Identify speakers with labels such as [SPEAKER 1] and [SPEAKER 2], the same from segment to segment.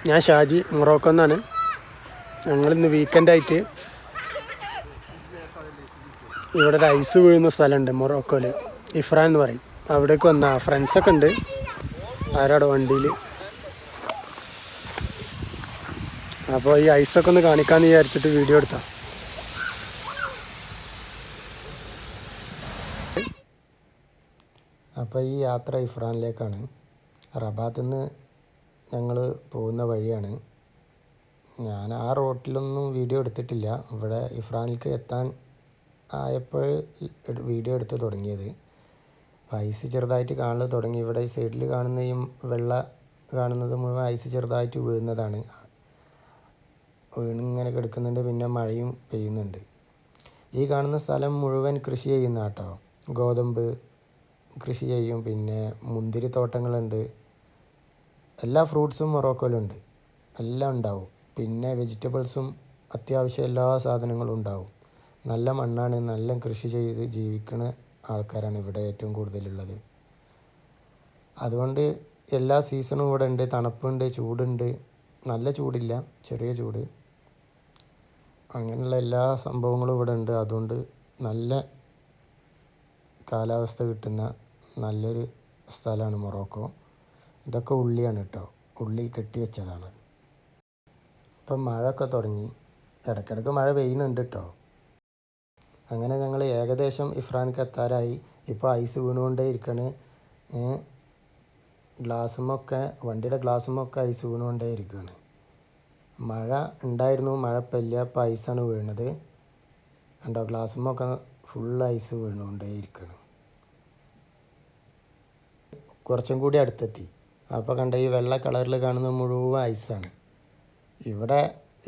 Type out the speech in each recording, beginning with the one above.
[SPEAKER 1] ഞാൻ ഷാജി മൊറോക്കോ എന്നാണ്. ഞങ്ങളിന്ന് വീക്കെൻഡായിട്ട് ഇവിടെ ഒരു ഐസ് വീഴുന്ന സ്ഥലമുണ്ട് മൊറോക്കോയിൽ, ഇഫ്രാൻ എന്ന് പറയും. അവിടേക്ക് വന്ന ഫ്രണ്ട്സൊക്കെ ഉണ്ട് ആരവിടെ വണ്ടിയിൽ. അപ്പോൾ ഈ ഐസൊക്കെ ഒന്ന് കാണിക്കാമെന്ന് വിചാരിച്ചിട്ട് വീഡിയോ എടുത്താ. അപ്പോൾ ഈ യാത്ര ഇഫ്രാനിലേക്കാണ്. റബാത്തിൽ നിന്ന് ഞങ്ങൾ പോകുന്ന വഴിയാണ്. ഞാൻ ആ റോട്ടിലൊന്നും വീഡിയോ എടുത്തിട്ടില്ല. ഇവിടെ ഇഫ്രാനിലേക്ക് എത്താൻ ആയപ്പോൾ വീഡിയോ എടുത്ത് തുടങ്ങിയത്. ഐസ് ചെറുതായിട്ട് കാണൽ തുടങ്ങി. ഇവിടെ ഈ സൈഡിൽ കാണുന്ന ഈ വെള്ള കാണുന്നത് മുഴുവൻ ഐസ് ചെറുതായിട്ട് വീഴുന്നതാണ്. വീണിങ്ങനെ കിടക്കുന്നുണ്ട്. പിന്നെ മഴയും പെയ്യുന്നുണ്ട്. ഈ കാണുന്ന സ്ഥലം മുഴുവൻ കൃഷി ചെയ്യുന്ന കേട്ടോ. ഗോതമ്പ് കൃഷി ചെയ്യും. പിന്നെ മുന്തിരി തോട്ടങ്ങളുണ്ട്. എല്ലാ ഫ്രൂട്ട്സും മൊറോക്കോയിലുണ്ട്. എല്ലാം ഉണ്ടാവും. പിന്നെ വെജിറ്റബിൾസും അത്യാവശ്യം എല്ലാ സാധനങ്ങളും ഉണ്ടാവും. നല്ല മണ്ണാണ്. നല്ല കൃഷി ചെയ്ത് ജീവിക്കുന്ന ആൾക്കാരാണ് ഇവിടെ ഏറ്റവും കൂടുതലുള്ളത്. അതുകൊണ്ട് എല്ലാ സീസണും ഇവിടെ ഉണ്ട്. തണുപ്പുണ്ട്, ചൂടുണ്ട്. നല്ല ചൂടില്ല, ചെറിയ ചൂട്. അങ്ങനെയുള്ള എല്ലാ സംഭവങ്ങളും ഇവിടെ ഉണ്ട്. അതുകൊണ്ട് നല്ല കാലാവസ്ഥ കിട്ടുന്ന നല്ലൊരു സ്ഥലമാണ് മൊറോക്കോ. ഇതൊക്കെ ഉള്ളിയാണ് കേട്ടോ. ഉള്ളി കെട്ടി വെച്ചതാണ്. ഇപ്പം മഴയൊക്കെ തുടങ്ങി. ഇടയ്ക്കിടയ്ക്ക് മഴ പെയ്യുന്നുണ്ട് കേട്ടോ. അങ്ങനെ ഞങ്ങൾ ഏകദേശം ഇഫ്രാനിക്ക് എത്താറായി. ഇപ്പോൾ ഐസ് വീണുകൊണ്ടേ ഇരിക്കണ്. വണ്ടിയുടെ ഗ്ലാസ്സുമൊക്കെ ഐസ് വീണുകൊണ്ടേ ഇരിക്കുകയാണ്. മഴ ഉണ്ടായിരുന്നു, മഴ പെയ്യ. ഇപ്പോൾ ഐസാണ് വീണത്. കണ്ടോ, ഗ്ലാസ്സുമൊക്കെ ഫുൾ ഐസ് വീണുകൊണ്ടേ ഇരിക്കുകയാണ്. കുറച്ചും കൂടി അടുത്തെത്തി. അപ്പോൾ കണ്ട ഈ വെള്ള കളറിൽ കാണുന്നത് മുഴുവൻ ഐസാണ്. ഇവിടെ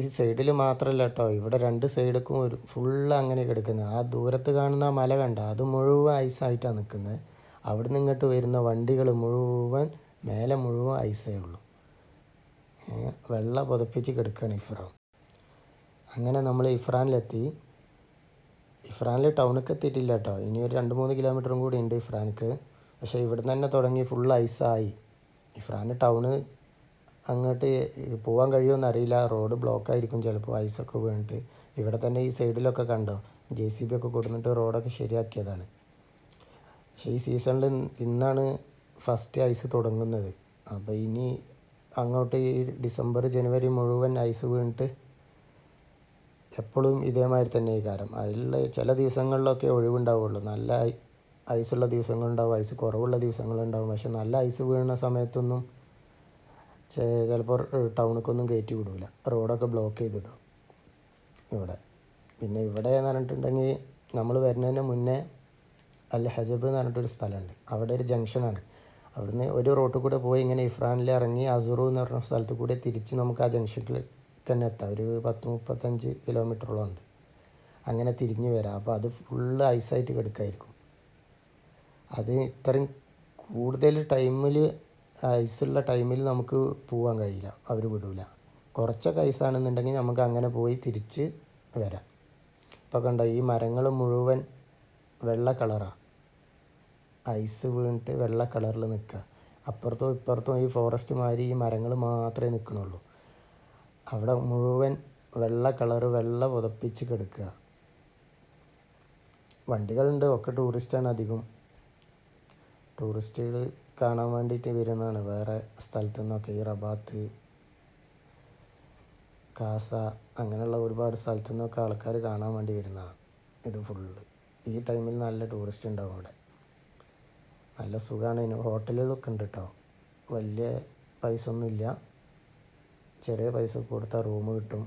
[SPEAKER 1] ഈ സൈഡിൽ മാത്രമല്ല കേട്ടോ, ഇവിടെ രണ്ട് സൈഡിലും ഒരു ഫുള്ള് അങ്ങനെ കിടക്കുന്നത്. ആ ദൂരത്ത് കാണുന്ന മല കണ്ട, അത് മുഴുവൻ ഐസായിട്ടാണ് നിൽക്കുന്നത്. അവിടെ നിന്ന് ഇങ്ങോട്ട് വരുന്ന വണ്ടികൾ മുഴുവൻ മേലെ മുഴുവൻ ഐസേ ഉള്ളൂ. വെള്ള പുതപ്പിച്ച് കിടക്കുകയാണ് ഇഫ്രാൻ. അങ്ങനെ നമ്മൾ ഇഫ്രാനിലെത്തി. ഇഫ്രാനിൽ ടൗണിലേക്ക് എത്തിയിട്ടില്ല കേട്ടോ. ഇനി ഒരു 2-3 കിലോമീറ്ററും കൂടി ഉണ്ട് ഇഫ്രാനിക്ക്. പക്ഷേ ഇവിടെ നിന്ന് തന്നെ തുടങ്ങി ഫുൾ ഐസായി. ഇഫ്രാൻ ടൗണ് അങ്ങോട്ട് പോകാൻ കഴിയുമെന്ന് അറിയില്ല. റോഡ് ബ്ലോക്കായിരിക്കും ചിലപ്പോൾ, ഐസൊക്കെ വീണിട്ട്. ഇവിടെ തന്നെ ഈ സൈഡിലൊക്കെ കണ്ടോ, JCB ഒക്കെ കൊടുത്തിട്ട് റോഡൊക്കെ ശരിയാക്കിയതാണ്. പക്ഷേ ഈ സീസണിൽ ഇന്നാണ് ഫസ്റ്റ് ഐസ് തുടങ്ങുന്നത്. അപ്പോൾ ഇനി അങ്ങോട്ട് ഈ ഡിസംബർ ജനുവരി മുഴുവൻ ഐസ് വീണിട്ട് എപ്പോഴും ഇതേമാതിരി തന്നെ ഈ കാരം. അതിലുള്ള ചില ദിവസങ്ങളിലൊക്കെ ഒഴിവുണ്ടാവുള്ളൂ. നല്ല ഐസുള്ള ദിവസങ്ങളുണ്ടാവും, ഐസ് കുറവുള്ള ദിവസങ്ങളുണ്ടാവും. പക്ഷെ നല്ല ഐസ് വീഴുന്ന സമയത്തൊന്നും ചിലപ്പോൾ ടൗണിലേക്കൊന്നും കയറ്റി വിടില്ല. റോഡൊക്കെ ബ്ലോക്ക് ചെയ്തിടും ഇവിടെ. പിന്നെ ഇവിടെ എന്ന് പറഞ്ഞിട്ടുണ്ടെങ്കിൽ നമ്മൾ വരുന്നതിന് മുന്നേ അൽ ഹജബ് എന്ന് പറഞ്ഞിട്ടൊരു സ്ഥലമുണ്ട്. അവിടെ ഒരു ജംഗ്ഷനാണ്. അവിടുന്ന് ഒരു റോട്ടിൽ കൂടെ പോയി ഇങ്ങനെ ഇഫ്രാനിൽ ഇറങ്ങി അസുറു എന്ന് പറഞ്ഞ സ്ഥലത്ത് കൂടെ തിരിച്ച് നമുക്ക് ആ ജംഗ്ഷനിൽ തന്നെ എത്താം. ഒരു 10-35 കിലോമീറ്ററോളം ഉണ്ട്. അങ്ങനെ തിരിഞ്ഞ് വരാം. അപ്പോൾ അത് ഫുള്ള് ഐസായിട്ട് കിടക്കായിരിക്കും. അത് ഇത്രയും കൂടുതൽ ടൈമിൽ ഐസുള്ള ടൈമിൽ നമുക്ക് പോകാൻ കഴിയില്ല, അവർ വിടില്ല. കുറച്ചൊക്കെ ഐസാണെന്നുണ്ടെങ്കിൽ നമുക്ക് അങ്ങനെ പോയി തിരിച്ച് വരാം. ഇപ്പോൾ കണ്ടോ, ഈ മരങ്ങൾ മുഴുവൻ വെള്ള കളറാണ്. ഐസ് വീണിട്ട് വെള്ള കളറിൽ നിൽക്കുക. അപ്പുറത്തും ഇപ്പുറത്തും ഈ ഫോറസ്റ്റ് മാതിരി ഈ മരങ്ങൾ മാത്രമേ നിൽക്കണുള്ളൂ. അവിടെ മുഴുവൻ വെള്ള കളറ്, വെള്ള പുതപ്പിച്ച് കിടക്കുക. വണ്ടികളുണ്ട്, ഒക്കെ ടൂറിസ്റ്റാണ് അധികം. ടൂറിസ്റ്റുകൾ കാണാൻ വേണ്ടിയിട്ട് വരുന്നതാണ് വേറെ സ്ഥലത്തു നിന്നൊക്കെ. ഈ റബാത്ത്, കാസ അങ്ങനെയുള്ള ഒരുപാട് സ്ഥലത്തു നിന്നൊക്കെ ആൾക്കാർ കാണാൻ വേണ്ടി വരുന്നതാണ് ഇത് ഫുള്ള്. ഈ ടൈമിൽ നല്ല ടൂറിസ്റ്റ് ഉണ്ടാവും അവിടെ. നല്ല സുഖമാണ്. ഇതിന് ഹോട്ടലുകളൊക്കെ ഉണ്ട് കേട്ടോ. വലിയ പൈസ ഒന്നുമില്ല, ചെറിയ പൈസ കൊടുത്താൽ റൂം കിട്ടും.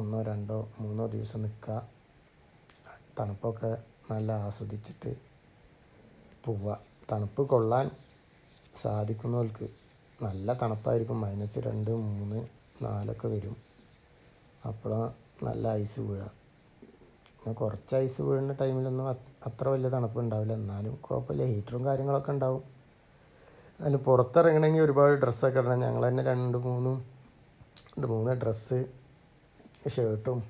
[SPEAKER 1] 1-2-3 ദിവസം നിൽക്കുക. തണുപ്പൊക്കെ നല്ല ആസ്വദിച്ചിട്ട് പോവുക. തണുപ്പ് കൊള്ളാൻ സാധിക്കുന്നവർക്ക് നല്ല തണുപ്പായിരിക്കും. -2, -3, -4 വരും. അപ്പോഴാണ് നല്ല ഐസ് വീഴുക. പിന്നെ കുറച്ച് ഐസ് വീഴുന്ന ടൈമിലൊന്നും അത്ര വലിയ തണുപ്പ് ഉണ്ടാവില്ല. എന്നാലും കുഴപ്പമില്ല, ഹീറ്ററും കാര്യങ്ങളൊക്കെ ഉണ്ടാവും. അതിന് പുറത്തിറങ്ങണമെങ്കിൽ ഒരുപാട് ഡ്രസ്സൊക്കെ ഇടണം. ഞങ്ങൾ തന്നെ 2-3 ഡ്രസ്സ്, ഷർട്ടും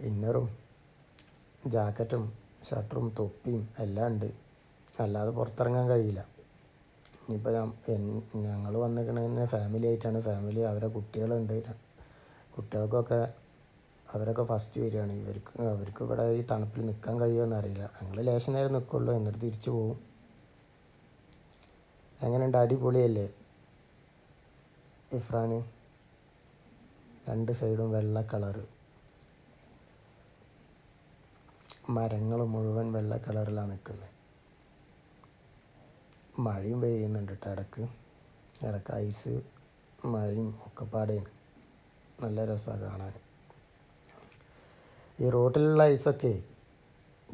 [SPEAKER 1] ഇന്നറും ജാക്കറ്റും ഷർട്ടും തൊപ്പിയും എല്ലാം ഉണ്ട്. അല്ലാതെ പുറത്തിറങ്ങാൻ കഴിയില്ല. ഇനിയിപ്പോൾ ഞങ്ങൾ വന്നിരിക്കണ ഫാമിലി ആയിട്ടാണ്. ഫാമിലി അവരെ കുട്ടികളുണ്ട്. കുട്ടികൾക്കൊക്കെ അവരൊക്കെ ഫസ്റ്റ് വരികയാണ്. അവർക്ക് ഇവിടെ ഈ തണുപ്പിൽ നിൽക്കാൻ കഴിയുമോ അറിയില്ല. ഞങ്ങൾ ലേശം നേരം നിൽക്കുള്ളൂ, എന്നിട്ട് തിരിച്ചു പോകും. എങ്ങനെയുണ്ട്? അടിപൊളിയല്ലേ ഇഫ്രാന്? രണ്ട് സൈഡും വെള്ള കളറ്, മരങ്ങൾ മുഴുവൻ വെള്ള കളറിലാണ് നിൽക്കുന്നത്. മഴയും പെയ്യുന്നുണ്ട് കേട്ടോ ഇടയ്ക്ക് ഐസ് മഴയും ഒക്കെ പാടെയാണ്. നല്ല രസമാണ് കാണാൻ. ഈ റോട്ടിലുള്ള ഐസൊക്കെ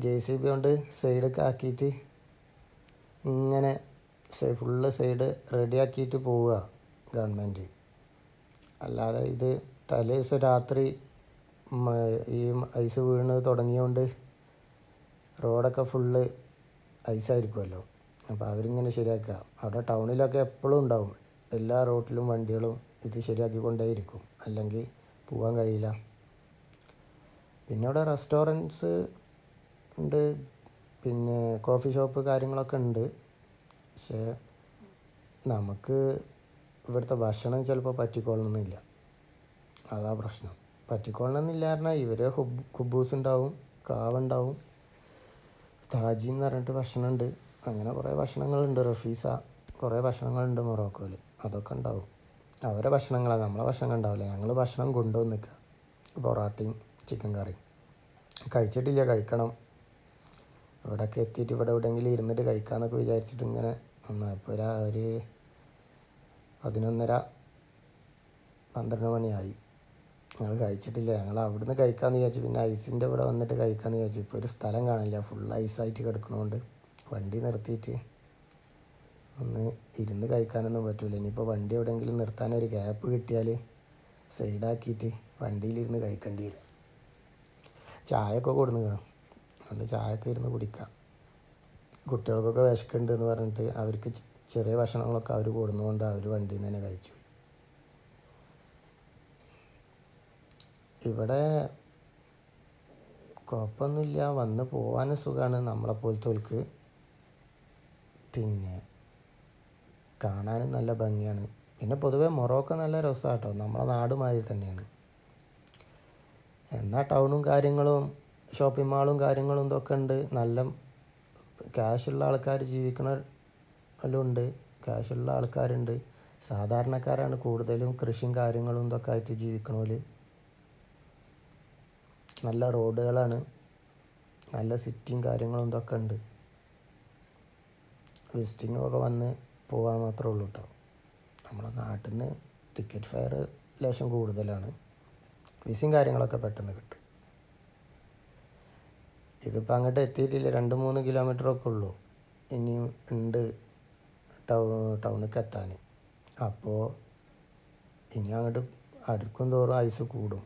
[SPEAKER 1] JCB കൊണ്ട് സൈഡൊക്കെ ആക്കിയിട്ട് ഇങ്ങനെ ഫുള്ള് സൈഡ് റെഡിയാക്കിയിട്ട് പോവുക ഗവൺമെൻറ്. അല്ലാതെ ഇത് തലേ ദിവസം രാത്രി ഈ ഐസ് വീണ് തുടങ്ങിയതുകൊണ്ട് റോഡൊക്കെ ഫുള്ള് ഐസായിരിക്കുമല്ലോ. അപ്പോൾ അവരിങ്ങനെ ശരിയാക്കുക. അവിടെ ടൗണിലൊക്കെ എപ്പോഴും ഉണ്ടാവും, എല്ലാ റോട്ടിലും വണ്ടികളും ഇത് ശരിയാക്കിക്കൊണ്ടേയിരിക്കും, അല്ലെങ്കിൽ പോകാൻ കഴിയില്ല. പിന്നെ ഇവിടെ റെസ്റ്റോറൻറ്റ്സ് ഉണ്ട്, പിന്നെ കോഫി ഷോപ്പ് കാര്യങ്ങളൊക്കെ ഉണ്ട്. പക്ഷേ നമുക്ക് ഇവിടുത്തെ ഭക്ഷണം ചിലപ്പോൾ പറ്റിക്കൊള്ളണമെന്നില്ല. അതാ പ്രശ്നം. പറ്റിക്കൊള്ളണമെന്നില്ല പറഞ്ഞാൽ ഇവർ കുബൂസ് ഉണ്ടാവും, കാവുണ്ടാവും, താജി എന്ന് പറഞ്ഞിട്ട് ഭക്ഷണമുണ്ട്. അങ്ങനെ കുറേ ഭക്ഷണങ്ങളുണ്ട്. റഫീസ, കുറേ ഭക്ഷണങ്ങളുണ്ട് മൊറോക്കോയിൽ. അതൊക്കെ ഉണ്ടാവും. അവരെ ഭക്ഷണങ്ങളാണ്, നമ്മളെ ഭക്ഷണം ഉണ്ടാവില്ല. ഞങ്ങൾ ഭക്ഷണം കൊണ്ടുവന്ന് നിൽക്കുക. പൊറാട്ടയും ചിക്കൻ കറിയും കഴിച്ചിട്ടില്ല, കഴിക്കണം. ഇവിടെയൊക്കെ എത്തിയിട്ട് ഇവിടെ എവിടെയെങ്കിലും ഇരുന്നിട്ട് കഴിക്കാമെന്നൊക്കെ വിചാരിച്ചിട്ട് ഇങ്ങനെ ഇപ്പോൾ ഒരു 11:30 12 മണിയായി. ഞങ്ങൾ കഴിച്ചിട്ടില്ല. ഞങ്ങൾ അവിടുന്ന് കഴിക്കാമെന്ന് വിചാരിച്ചു. പിന്നെ ഐസിൻ്റെ ഇവിടെ വന്നിട്ട് കഴിക്കാമെന്ന് വിചാരിച്ചു. ഇപ്പോൾ ഒരു സ്ഥലം കാണില്ല, ഫുൾ ഐസായിട്ട് കിടക്കണോണ്ട് വണ്ടി നിർത്തിയിട്ട് ഒന്ന് ഇരുന്ന് കഴിക്കാനൊന്നും പറ്റില്ല. ഇനിയിപ്പോൾ വണ്ടി എവിടെയെങ്കിലും നിർത്താനൊരു ഗ്യാപ്പ് കിട്ടിയാൽ സൈഡാക്കിയിട്ട് വണ്ടിയിലിരുന്ന് കഴിക്കേണ്ടി വരും. ചായയൊക്കെ കൊടുന്ന് കാണും, അതുകൊണ്ട് ചായയൊക്കെ ഇരുന്ന് കുടിക്കാം. കുട്ടികൾക്കൊക്കെ വിശക്കുന്നുണ്ടെന്ന് പറഞ്ഞിട്ട് അവർക്ക് ചെറിയ ഭക്ഷണങ്ങളൊക്കെ അവർ കൊടുന്നുകൊണ്ട് അവർ വണ്ടിയിൽ നിന്ന് തന്നെ കഴിച്ചു. ഇവിടെ കുഴപ്പമൊന്നുമില്ല, വന്ന് പോകാനും സുഖമാണ് നമ്മളെപ്പോലത്തോൽക്ക്. പിന്നെ കാണാനും നല്ല ഭംഗിയാണ്. പിന്നെ പൊതുവേ മൊറോക്കോ നല്ല രസമാണ് കേട്ടോ, നമ്മളെ നാട് മാതിരി തന്നെയാണ്. എന്നാൽ ടൗണും കാര്യങ്ങളും ഷോപ്പിംഗ് മാളും കാര്യങ്ങളും ഇതൊക്കെ ഉണ്ട്. നല്ല ക്യാഷുള്ള ആൾക്കാർ ജീവിക്കണ ഉണ്ട്, ക്യാഷുള്ള ആൾക്കാരുണ്ട്. സാധാരണക്കാരാണ് കൂടുതലും കൃഷിയും കാര്യങ്ങളും ഇതൊക്കെ ആയിട്ട് ജീവിക്കണോല്. നല്ല റോഡുകളാണ്, നല്ല സിറ്റിയും കാര്യങ്ങളും ഇതൊക്കെ ഉണ്ട്. വിസിറ്റിങ്ങൊക്കെ വന്ന് പോകാൻ മാത്രമേ ഉള്ളൂ കേട്ടോ. നമ്മളെ നാട്ടിൽ നിന്ന് ടിക്കറ്റ് ഫെയർ ലേശം കൂടുതലാണ്, വിസയും കാര്യങ്ങളൊക്കെ പെട്ടെന്ന് കിട്ടും. ഇതിപ്പോൾ അങ്ങോട്ട് എത്തിയിട്ടില്ല, 2-3 കിലോമീറ്ററൊക്കെ ഉള്ളൂ ഇനിയും ഉണ്ട് ടൗണിലേക്ക് എത്താൻ. അപ്പോൾ ഇനി അങ്ങോട്ട് അടുക്കും തോറും ഐസ് കൂടും.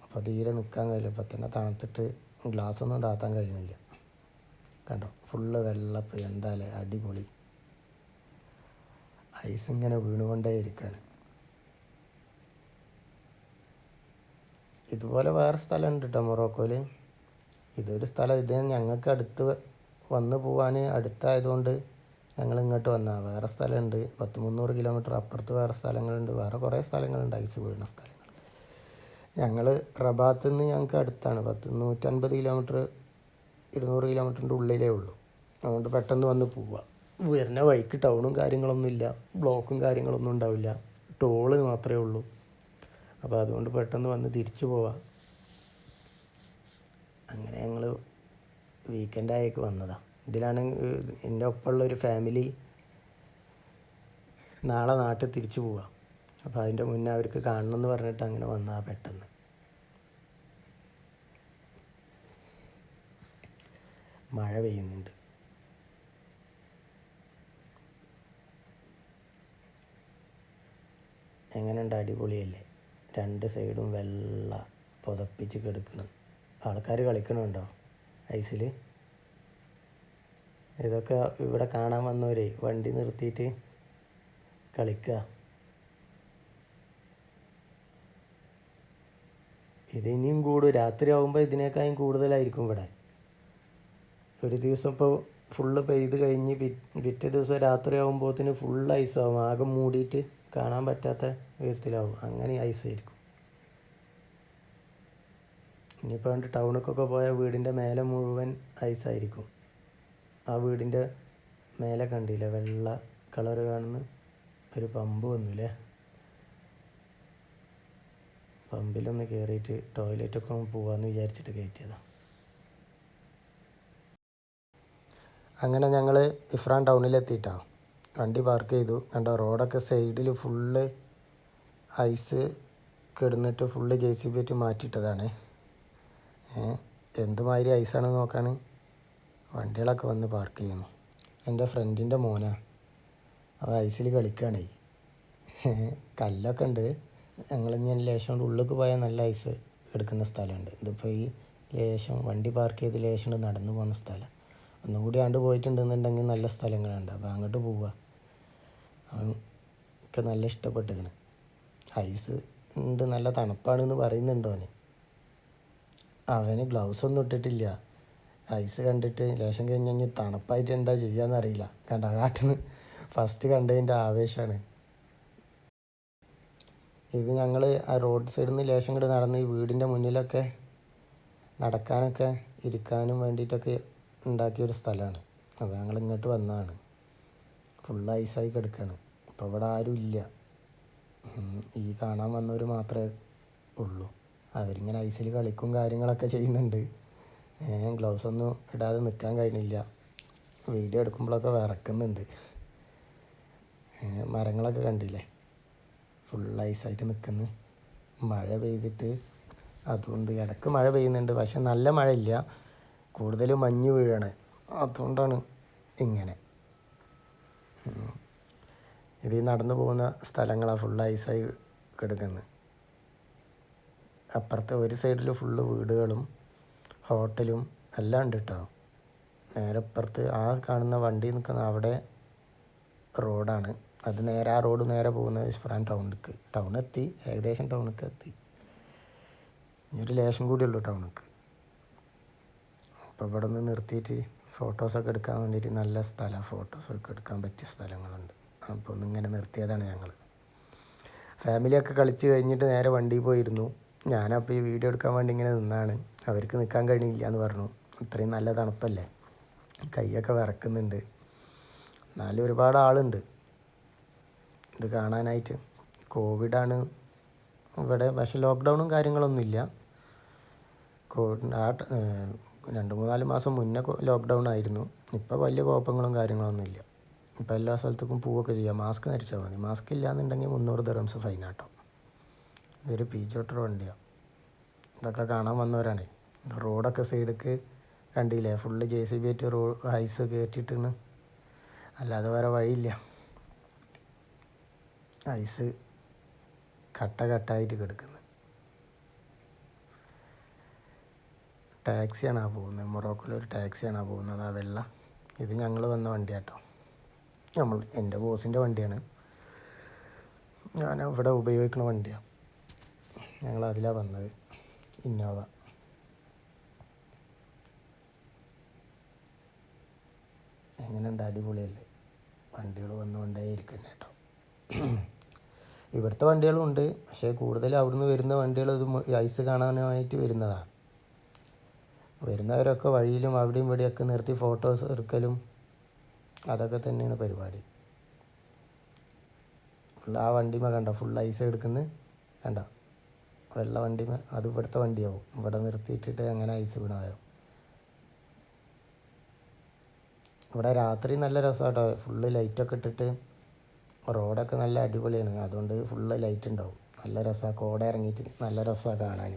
[SPEAKER 1] അപ്പോൾ തീരെ നിൽക്കാൻ കഴിയില്ല. ഇപ്പം തന്നെ തണുത്തിട്ട് ഗ്ലാസ്സൊന്നും താത്താൻ കഴിയുന്നില്ല. കണ്ടോ, ഫുള്ള് വെള്ളപ്പ്. എന്തായാലും അടിപൊളി. ഐസ് ഇങ്ങനെ വീണുകൊണ്ടേ ഇരിക്കുകയാണ്. ഇതുപോലെ വേറെ സ്ഥലമുണ്ട് കേട്ടോ മൊറോക്കോയിൽ. ഇതൊരു സ്ഥലം, ഇത് ഞങ്ങൾക്ക് അടുത്ത് വന്ന് പോകാൻ അടുത്തായതുകൊണ്ട് ഞങ്ങൾ ഇങ്ങോട്ട് വന്നാൽ. വേറെ സ്ഥലമുണ്ട് 300 കിലോമീറ്റർ അപ്പുറത്ത് വേറെ സ്ഥലങ്ങളുണ്ട്, വേറെ കുറേ സ്ഥലങ്ങളുണ്ട് ഐസ് വീഴുന്ന സ്ഥലങ്ങൾ. ഞങ്ങൾ റബാത്തിൽ നിന്ന് ഞങ്ങൾക്ക് അടുത്താണ്, 150 കിലോമീറ്റർ 200 കിലോമീറ്ററിൻ്റെ ഉള്ളിലേ ഉള്ളൂ. അതുകൊണ്ട് പെട്ടെന്ന് വന്ന് പോവുക. വരുന്ന വഴിക്ക് ടൗണും കാര്യങ്ങളൊന്നുമില്ല, ബ്ലോക്കും കാര്യങ്ങളൊന്നും ഉണ്ടാവില്ല, ടോള് മാത്രമേ ഉള്ളൂ. അപ്പോൾ അതുകൊണ്ട് പെട്ടെന്ന് വന്ന് തിരിച്ചു പോവാം. അങ്ങനെ ഞങ്ങൾ വീക്കെൻഡായേക്ക് വന്നതാണ്. ഇതിലാണ് എൻ്റെ ഒപ്പമുള്ളൊരു ഫാമിലി നാളെ നാട്ടിൽ തിരിച്ചു പോവുക. അപ്പോൾ അതിൻ്റെ മുന്നേ അവർക്ക് കാണണമെന്ന് പറഞ്ഞിട്ട് അങ്ങനെ വന്നതാണ് പെട്ടെന്ന്. മഴ പെയ്യുന്നുണ്ട്. എങ്ങനെയുണ്ട്? അടിപൊളിയല്ലേ? 2 സൈഡും വെള്ള പുതപ്പിച്ച് കിടക്കണം. ആൾക്കാർ കളിക്കണുണ്ടോ ഐസിൽ? ഇതൊക്കെ ഇവിടെ കാണാൻ വന്നവരെ വണ്ടി നിർത്തിയിട്ട് കളിക്കുക. ഇതിനിയും കൂടും, രാത്രി ആകുമ്പോൾ ഇതിനേക്കാളും കൂടുതലായിരിക്കും ഇവിടെ. ഒരു ദിവസം ഇപ്പോൾ ഫുള്ള് പെയ്ത് കഴിഞ്ഞ് പിറ്റേ ദിവസം രാത്രി ആകുമ്പോഴത്തേന് ഫുൾ ഐസാവും. ആകെ മൂടിയിട്ട് കാണാൻ പറ്റാത്ത വിധത്തിലാവും. അങ്ങനെ ഐസായിരിക്കും. ഇനിയിപ്പോൾ കണ്ട് ടൗണിലേക്കൊക്കെ പോയാൽ വീടിൻ്റെ മേലെ മുഴുവൻ ഐസായിരിക്കും. ആ വീടിൻ്റെ മേലെ കണ്ടില്ലേ വെള്ള കളറ് കാണുന്ന ഒരു പമ്പ് വന്നില്ലേ, പമ്പിലൊന്ന് കയറിയിട്ട് ടോയ്ലറ്റൊക്കെ പോകാമെന്ന് വിചാരിച്ചിട്ട് കയറ്റിയതാണ്. അങ്ങനെ ഞങ്ങൾ ഇഫ്രാൻ ടൗണിലെത്തിയിട്ടാണ് വണ്ടി പാർക്ക് ചെയ്തു. കണ്ടോ റോഡൊക്കെ സൈഡിൽ ഫുള്ള് ഐസ് കിടന്നിട്ട് ഫുള്ള് JCB ആയിട്ട് മാറ്റിയിട്ടതാണ്. എന്തുമാതിരി ഐസാണെന്ന് നോക്കാൻ വണ്ടികളൊക്കെ വന്ന് പാർക്ക് ചെയ്യുന്നു. എൻ്റെ ഫ്രണ്ടിൻ്റെ മോനാ, അത് ഐസിൽ കളിക്കുകയാണേ. കല്ലൊക്കെ ഉണ്ട്. ഞങ്ങളിങ്ങനെ ലേശം കൊണ്ട് ഉള്ളിലേക്ക് പോയാൽ നല്ല ഐസ് എടുക്കുന്ന സ്ഥലമുണ്ട്. ഇതിപ്പോൾ ഈ ലേശം വണ്ടി പാർക്ക് ചെയ്ത് ലേശം കൊണ്ട് നടന്നു പോകുന്ന സ്ഥലം. ഒന്നും കൂടി ആണ്ട് പോയിട്ടുണ്ടെന്നുണ്ടെങ്കിൽ നല്ല സ്ഥലങ്ങളുണ്ട്. അപ്പോൾ അങ്ങോട്ട് പോവുക. അവർക്ക് നല്ല ഇഷ്ടപ്പെട്ടിരിക്കണ്. ഐസ് ഉണ്ട്, നല്ല തണുപ്പാണെന്ന് പറയുന്നുണ്ട് അവന്. അവന് ഗ്ലൗസ് ഒന്നും ഇട്ടിട്ടില്ല. ഐസ് കണ്ടിട്ട് ലേശം കഴിഞ്ഞ് തണുപ്പായിട്ട് എന്താ ചെയ്യാന്നറിയില്ല. കാട്ടിന് ഫസ്റ്റ് കണ്ടതിൻ്റെ ആവേശമാണ് ഇത്. ഞങ്ങൾ ആ റോഡ് സൈഡിൽ നിന്ന് ലേശം കൂടെ നടന്ന് ഈ വീടിൻ്റെ മുന്നിലൊക്കെ നടക്കാനൊക്കെ ഇരിക്കാനും വേണ്ടിയിട്ടൊക്കെ ഉണ്ടാക്കിയൊരു സ്ഥലമാണ്. അപ്പോൾ ഞങ്ങൾ ഇങ്ങോട്ട് വന്നതാണ്. ഫുൾ ഐസായി കിടക്കുകയാണ്. അപ്പോൾ ഇവിടെ ആരും ഇല്ല. ഈ കാണാൻ വന്നവർ മാത്രമേ ഉള്ളൂ. അവരിങ്ങനെ ഐസിൽ കളിക്കും കാര്യങ്ങളൊക്കെ ചെയ്യുന്നുണ്ട്. ഗ്ലൗസ് ഒന്നും ഇടാതെ നിൽക്കാൻ കഴിയുന്നില്ല. വീഡിയോ എടുക്കുമ്പോഴൊക്കെ വിറക്കുന്നുണ്ട്. മരങ്ങളൊക്കെ കണ്ടില്ലേ ഫുൾ ഐസായിട്ട് നിൽക്കുന്നു. മഴ പെയ്തിട്ട് അതുകൊണ്ട് ഇടയ്ക്ക് മഴ പെയ്യുന്നുണ്ട്, പക്ഷെ നല്ല മഴയില്ല, കൂടുതലും മഞ്ഞ് വീഴാണ്. അതുകൊണ്ടാണ് ഇങ്ങനെ. ഇത് നടന്നു പോകുന്ന സ്ഥലങ്ങളാണ് ഫുൾ ഐസായി കിടക്കുന്നത്. അപ്പുറത്തെ ഒരു സൈഡിൽ ഫുള്ള് വീടുകളും ഹോട്ടലും എല്ലാം ഉണ്ട് കേട്ടോ. നേരെ അപ്പുറത്ത് ആ കാണുന്ന വണ്ടി നിൽക്കുന്ന അവിടെ റോഡാണ്. അത് നേരെ ആ റോഡ് നേരെ പോകുന്നത് ഇഫ്രാൻ ടൗണെത്തി. ഏകദേശം ടൗണിലേക്ക് എത്തി. ഇനിയൊരു ലേശം കൂടി ഉള്ളൂ ടൗണിലേക്ക്. അപ്പോൾ ഇവിടെ നിന്ന് നിർത്തിയിട്ട് ഫോട്ടോസൊക്കെ എടുക്കാൻ വേണ്ടിയിട്ട് നല്ല സ്ഥലമാണ്. ഫോട്ടോസൊക്കെ എടുക്കാൻ പറ്റിയ സ്ഥലങ്ങളുണ്ട്. അപ്പോൾ ഒന്നിങ്ങനെ നിർത്തിയതാണ് ഞങ്ങൾ. ഫാമിലിയൊക്കെ കളിച്ച് കഴിഞ്ഞിട്ട് നേരെ വണ്ടിയിൽ പോയിരുന്നു. ഞാനപ്പോൾ ഈ വീഡിയോ എടുക്കാൻ വേണ്ടി ഇങ്ങനെ നിന്നാണ്. അവർക്ക് നിൽക്കാൻ കഴിയില്ല എന്ന് പറഞ്ഞു. ഇത്രയും നല്ല തണുപ്പല്ലേ, കൈയൊക്കെ വിറക്കുന്നുണ്ട്. എന്നാലും ഒരുപാട് ആളുണ്ട് ഇത് കാണാനായിട്ട്. കോവിഡാണ് ഇവിടെ, പക്ഷേ ലോക്ക്ഡൗണും കാര്യങ്ങളൊന്നുമില്ല. ആ 2-3-4 മാസം മുന്നേ ലോക്ക്ഡൗൺ ആയിരുന്നു. ഇപ്പോൾ വലിയ കുഴപ്പങ്ങളും കാര്യങ്ങളൊന്നുമില്ല. ഇപ്പോൾ എല്ലാ സ്ഥലത്തേക്കും പോവുകയൊക്കെ ചെയ്യാം. മാസ്ക് ധരിച്ചാൽ മതി. മാസ്ക് ഇല്ലയെന്നുണ്ടെങ്കിൽ 300 ദിർഹംസ് ഫൈനാട്ടോ. ഇതൊരു പീജോട്ടർ വണ്ടിയാണ്. ഇതൊക്കെ കാണാൻ വന്നവരാണ്. റോഡൊക്കെ സൈഡിലേക്ക് കണ്ടില്ലേ ഫുള്ള് JCB ആയിട്ട് ഐസ് കയറ്റിയിട്ടാണ്. അല്ലാതെ വേറെ വഴിയില്ല. ഐസ് കട്ടായിട്ട് കിടക്കുന്നത്. ടാക്സിയാണ് ആ പോകുന്നത്. മൊറോക്കോയിലൊരു ടാക്സിയാണ് ആ പോകുന്നത്. ആ വെള്ള ഇത് ഞങ്ങൾ വന്ന വണ്ടിയാട്ടോ. എൻ്റെ ബോസിൻ്റെ വണ്ടിയാണ്. ഞാൻ ഇവിടെ ഉപയോഗിക്കുന്ന വണ്ടിയാണ്. ഞങ്ങൾ അതിലാണ് വന്നത്, ഇന്നോവ. എങ്ങനെയുണ്ട്, അടിപൊളിയല്ലേ? വണ്ടികൾ വന്നുകൊണ്ടേ ഇരിക്കുന്നത് കേട്ടോ. ഇവിടുത്തെ വണ്ടികളും ഉണ്ട്, പക്ഷേ കൂടുതൽ അവിടുന്ന് വരുന്ന വണ്ടികൾ ഇത് ഐസ് കാണാനായിട്ട് വരുന്നതാണ്. വരുന്നവരൊക്കെ വഴിയിലും അവിടെയും ഇവിടെയൊക്കെ നിർത്തി ഫോട്ടോസ് എടുക്കലും അതൊക്കെ തന്നെയാണ് പരിപാടി. ആ വണ്ടിമ കണ്ടോ ഫുൾ ഐസ് എടുക്കുന്നത് കണ്ടോ, വെള്ള വണ്ടിമ. അത് ഇവിടുത്തെ വണ്ടിയാവും. ഇവിടെ നിർത്തിയിട്ടിട്ട് അങ്ങനെ ഐസ് വീണായോ. ഇവിടെ രാത്രി നല്ല രസമാട്ടോ. ഫുള്ള് ലൈറ്റൊക്കെ ഇട്ടിട്ട് റോഡൊക്കെ നല്ല അടിപൊളിയാണ്. അതുകൊണ്ട് ഫുള്ള് ലൈറ്റ് ഉണ്ടാവും. നല്ല രസമാണ്. കോട ഇറങ്ങിയിട്ട് നല്ല രസമാണ് കാണാൻ.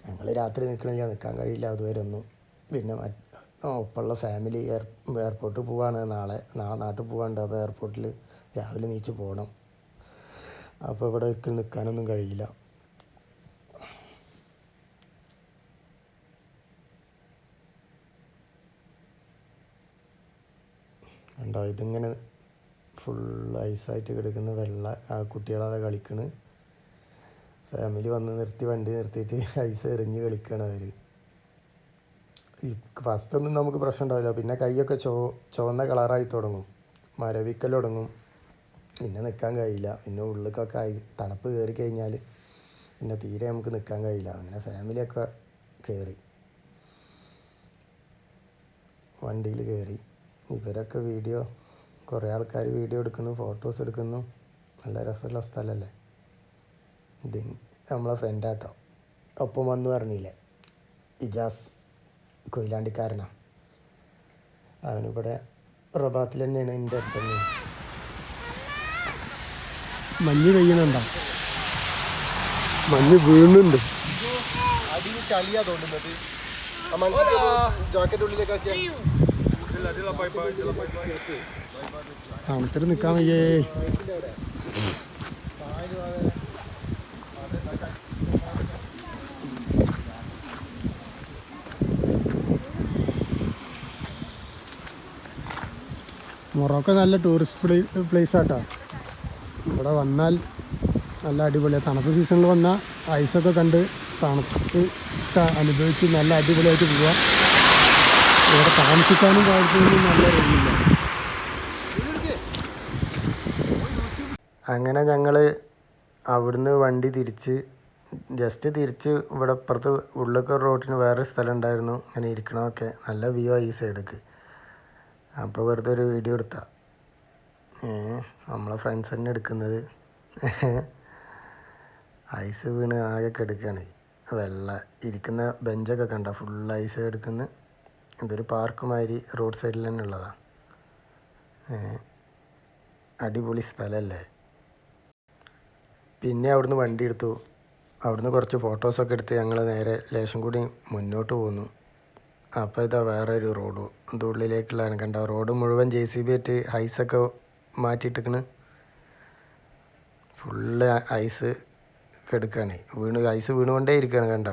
[SPEAKER 1] ഞങ്ങൾ രാത്രി നിൽക്കണില്ല, നിൽക്കാൻ കഴിയില്ല അതുവരെ ഒന്നും. പിന്നെ ഒപ്പമുള്ള ഫാമിലി എയർപോർട്ടിൽ പോവാണ്. നാളെ നാട്ടിൽ പോകാണ്ട്. അപ്പോൾ എയർപോർട്ടിൽ രാവിലെ നീച്ച് പോകണം. അപ്പോൾ ഇവിടെ ഒരിക്കലും നിൽക്കാനൊന്നും കഴിയില്ല. ഉണ്ടോ ഇതിങ്ങനെ ഫുൾ ഐസായിട്ട് കിടക്കുന്ന വെള്ള. ആ കുട്ടികളതെ കളിക്കണ്. ഫാമിലി വന്ന് വണ്ടി നിർത്തിയിട്ട് ഐസ് എറിഞ്ഞ് കളിക്കുകയാണ് അവർ. ഫസ്റ്റൊന്നും നമുക്ക് പ്രശ്നം ഉണ്ടാവില്ല. പിന്നെ കൈയൊക്കെ ചുവന്ന കളറായി തുടങ്ങും, മരവിക്കൽ തുടങ്ങും. പിന്നെ നിൽക്കാൻ കഴിയില്ല. പിന്നെ ഉള്ളിലേക്കൊക്കെ തണുപ്പ് കയറി കഴിഞ്ഞാൽ പിന്നെ തീരെ നമുക്ക് നിൽക്കാൻ കഴിയില്ല. അങ്ങനെ ഫാമിലിയൊക്കെ കയറി, വണ്ടിയിൽ കയറി. ഇവരൊക്കെ കുറേ ആൾക്കാർ വീഡിയോ എടുക്കുന്നു, ഫോട്ടോസ് എടുക്കുന്നു. നല്ല രസമുള്ള സ്ഥലമല്ലേ. ഇത് നമ്മളെ ഫ്രണ്ടാട്ടോ, ഒപ്പം വന്നു പറഞ്ഞില്ലേ, ഇജാസ്, കൊയിലാണ്ടിക്കാരനാണ്. അവനിവിടെ റബാത്തിൽ തന്നെയാണ്, എൻ്റെ അടുത്ത് തന്നെയാണ്. മഞ്ഞ് പെയ്യുന്നുണ്ടോ? മഞ്ഞ് വീഴുന്നുണ്ട്. തണുത്തിട്ട് നിൽക്കാൻ വയ്യേ. മൊറോക്കോ നല്ല ടൂറിസ്റ്റ് പ്ലേസ് ആട്ടോ. ഇവിടെ വന്നാൽ നല്ല അടിപൊളിയാണ്. തണുപ്പ് സീസണിൽ വന്നാൽ ഐസൊക്കെ കണ്ട് തണുപ്പ് അനുഭവിച്ച് നല്ല അടിപൊളിയായിട്ട് പോവുക. ഇവിടെ താമസിക്കാനും കാര്യത്തിനും നല്ല രീതിയില്ല. അങ്ങനെ ഞങ്ങൾ അവിടുന്ന് വണ്ടി തിരിച്ച് ഇവിടെ ഇപ്പുറത്ത് ഉള്ളിലൊക്കെ റോഡിന് വേറെ സ്ഥലം ഉണ്ടായിരുന്നു, അങ്ങനെ ഇരിക്കണമൊക്കെ നല്ല വ്യൂ ആയി ഈ സൈഡൊക്കെ. അപ്പോൾ വെറുതെ ഒരു വീഡിയോ എടുത്താൽ നമ്മളെ ഫ്രണ്ട്സ് തന്നെ എടുക്കുന്നത്. ഐസ് വീണ് ആകെ കിടക്കുകയാണ്. ഇരിക്കുന്ന ബെഞ്ചൊക്കെ കണ്ട ഫുൾ ഐസ് എടുക്കുന്ന. ഇതൊരു പാർക്ക് മാതിരി റോഡ് സൈഡിൽ തന്നെ ഉള്ളതാണ്. അടിപൊളി സ്ഥലമല്ലേ. പിന്നെ അവിടുന്ന് വണ്ടി എടുത്തു. അവിടുന്ന് കുറച്ച് ഫോട്ടോസൊക്കെ എടുത്ത് ഞങ്ങൾ നേരെ ലേശം കൂടി മുന്നോട്ട് പോന്നു. അപ്പോൾ ഇതാ വേറെ ഒരു റോഡ്, ഇത് ഉള്ളിലേക്കുള്ള കണ്ട റോഡ് മുഴുവൻ JCB ആയിട്ട് ഐസൊക്കെ മാറ്റിയിട്ടിക്കണ്. ഫുള്ള് ഐസ് കിടക്കുകയാണ്, ഐസ് വീണുകൊണ്ടേ ഇരിക്കുകയാണ്. കണ്ട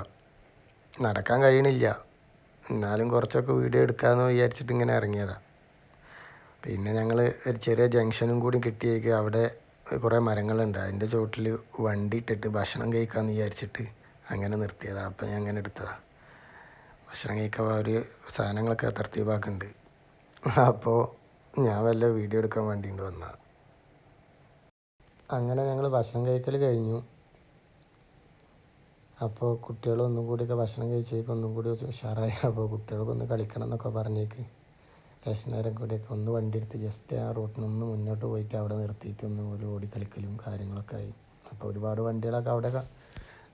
[SPEAKER 1] നടക്കാൻ കഴിയണില്ല. എന്നാലും കുറച്ചൊക്കെ വീഡിയോ എടുക്കാമെന്ന് വിചാരിച്ചിട്ട് ഇങ്ങനെ ഇറങ്ങിയതാണ്. പിന്നെ ഞങ്ങൾ ഒരു ചെറിയ ജംഗ്ഷനും കൂടി കിട്ടിയേക്ക്. അവിടെ കുറേ മരങ്ങളുണ്ട്, അതിൻ്റെ ചുവട്ടിൽ വണ്ടി ഇട്ടിട്ട് ഭക്ഷണം കഴിക്കാമെന്ന് വിചാരിച്ചിട്ട് അങ്ങനെ നിർത്തിയതാണ്. അപ്പം ഞാൻ അങ്ങനെ എടുത്തതാണ്. ഭക്ഷണം കഴിക്കാൻ ഒരു സാധനങ്ങളൊക്കെ തർത്തീവാക്കുന്നുണ്ട്. അപ്പോൾ ഞാൻ വല്ല വീഡിയോ എടുക്കാൻ വേണ്ടിയിട്ട് വന്നതാണ്. അങ്ങനെ ഞങ്ങൾ ഭക്ഷണം കഴിക്കൽ കഴിഞ്ഞു. അപ്പോൾ കുട്ടികളൊന്നും കൂടിയൊക്കെ ഭക്ഷണം കഴിച്ചേക്ക് ഒന്നും കൂടി ഉഷാറായി. അപ്പോൾ കുട്ടികൾക്കൊന്ന് കളിക്കണം എന്നൊക്കെ പറഞ്ഞേക്ക് നേരം കൂടിയൊക്കെ ഒന്ന് വണ്ടി എടുത്ത് ജസ്റ്റ് ആ റോട്ടിനൊന്ന് മുന്നോട്ട് പോയിട്ട് അവിടെ നിർത്തിയിട്ട് ഒന്ന് ഒരു ഓടിക്കളിക്കലും കാര്യങ്ങളൊക്കെ ആയി. അപ്പോൾ ഒരുപാട് വണ്ടികളൊക്കെ അവിടെ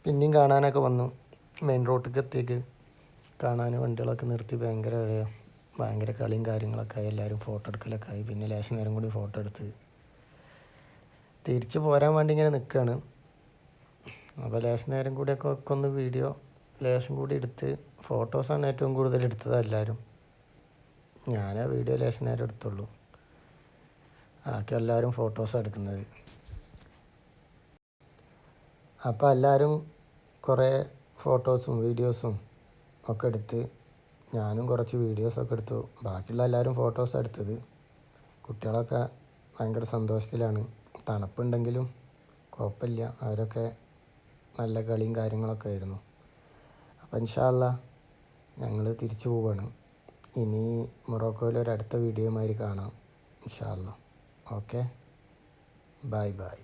[SPEAKER 1] പിന്നെയും കാണാനൊക്കെ വന്നു. മെയിൻ റോഡിലേക്ക് എത്തിയേക്ക് കാണാൻ വണ്ടികളൊക്കെ നിർത്തി ഭയങ്കര കളിയും കാര്യങ്ങളൊക്കെ ആയി. എല്ലാവരും ഫോട്ടോ എടുക്കലൊക്കെ ആയി. പിന്നെ ലേശം നേരം കൂടി ഫോട്ടോ എടുത്ത് തിരിച്ച് പോരാൻ വേണ്ടി ഇങ്ങനെ നിൽക്കുകയാണ്. അപ്പോൾ ലേശം നേരം കൂടിയൊക്കെ ഒന്ന് വീഡിയോ ലേശം കൂടി എടുത്ത്, ഫോട്ടോസാണ് ഏറ്റവും കൂടുതൽ എടുത്തത് എല്ലാവരും. ഞാൻ ആ വീഡിയോ ലേശം നേരം എടുത്തുള്ളൂ, ബാക്കി എല്ലാവരും ഫോട്ടോസാണ് എടുക്കുന്നത്. അപ്പോൾ എല്ലാവരും കുറേ ഫോട്ടോസും വീഡിയോസും ഒക്കെ എടുത്ത്, ഞാനും കുറച്ച് വീഡിയോസൊക്കെ എടുത്തു. ബാക്കിയുള്ള എല്ലാവരും ഫോട്ടോസാണ് എടുത്തത്. കുട്ടികളൊക്കെ ഭയങ്കര സന്തോഷത്തിലാണ്. തണുപ്പുണ്ടെങ്കിലും കുഴപ്പമില്ല, അവരൊക്കെ നല്ല കളിയും കാര്യങ്ങളൊക്കെ ആയിരുന്നു. അപ്പോൾ ഇൻഷാ അല്ലാഹ് ഞങ്ങൾ തിരിച്ചു പോവുകയാണ്. ഇനി മൊറോക്കോയിൽ ഒരു അടുത്ത വീഡിയോയുമായി കാണാം ഇൻഷാ അല്ലാഹ്. Okay, bye bye.